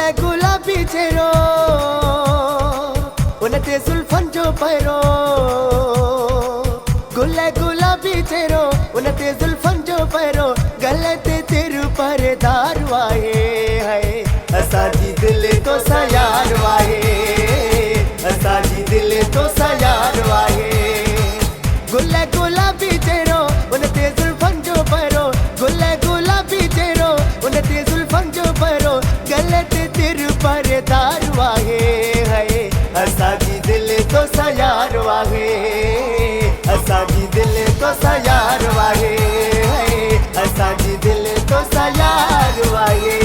गुले गुलाबी चेहरो उन ते जुल्फन जो पैरो गुले गुलाबी चेहरो उन ते जुल्फन जो पैरो गले ते तेरू परदार वाहे है असांजी दिल तो सयार वाहे असांजी दिल तो सयार वाहे गुले गुलाबी चेहरो उन ते जुल्फन जो पैरो गुले गुलाबी चेहरो उन ते जुल्फन जो पैरो गले ते तेरू परदार वाहे है असांजी दिल तो सयार वाहे असांजी दिल तो सयार वाहे असांजी दिल तो सयार वाहे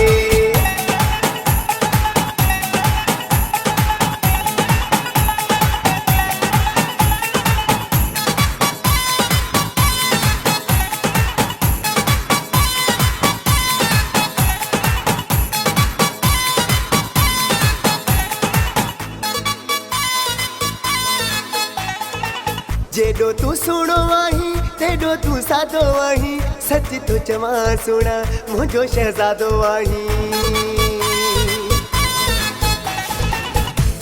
जेडो तू सुनो आही तेडो तू सादो आही सच तो चवा सुना मुझो शहजादो आही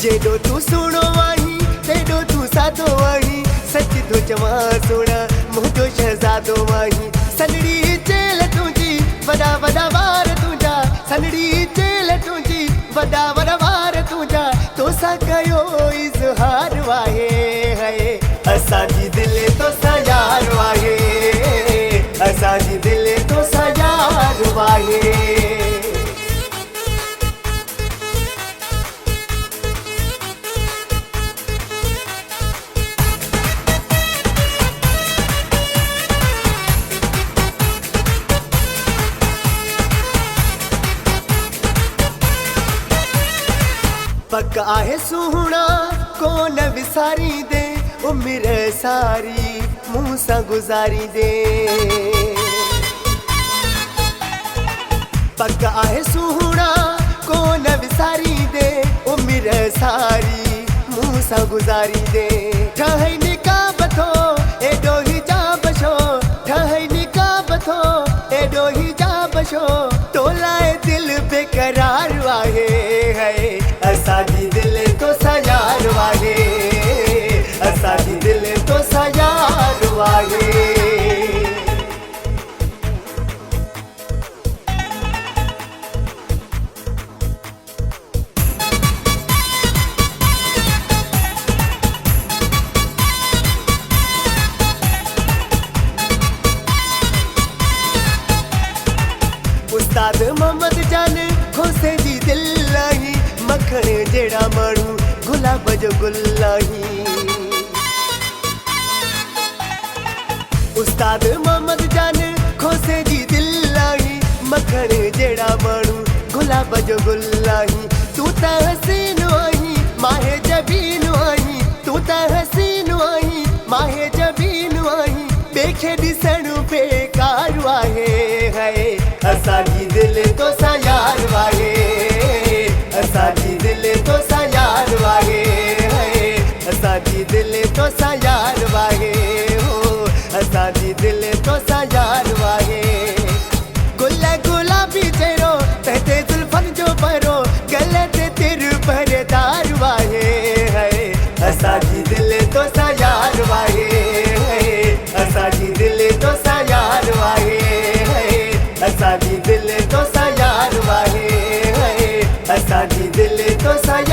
जेडो तू सुनो आही तेडो तू सादो आही सच तो चवा सुना मुझो शहजादो आही सनड़ी चेल तुझी वडा वडा वार तुझा सनड़ी चेल तुझी वडा वडा वार तुझा तो सा कयो इज़हार वाहे है असांजी दिल तो सयार वाहे असांजी दिल तो सयार वाहे पक्का है सुहना कोन विसारी दे उम्र सारी मुँह सा गुजारी दे पक्का है सुहना कोन विसारी दे उम्र सारी मुँह सा गुजारी दे ठहई निकाब थो एडो हिजाब शो ठहई निकाब थो एडो हिजाब शो तोलाए दिल बेकरार वाहे है असांजी दिल तो सयार वाहे असांजी दिल तो सयार वाहे उस्ताद मोहम्मद जान खोसे जी दिल लाही मखण जेड़ा माण्हू गुलाब जो गुल लाही उस्ताद मोहम्मद जान खोसे जी दिल लाही मखण जेड़ा माण्हू गुलाब जो गुल लाही तू त हसीन आही माहे जबीन आही तू त हसीन आही माहे जबीन आही बेखे ॾिसण बेकार वाहे है असांजी दिल तो सयार वाहे असांजी दिल तो सयार वाहे असांजी दिल तो सयार वाहे असांजी दिल तो सयार वाहे गुले गुलाबी चेहरो ते जुल्फन जो पैरो गले ते तेरू परदार वाहे है असांजी दिल तो सयार वाहे असांजी दिल तो सयार वाहे असांजी दिल तो सयार वाहे असांजी दिल तो सयार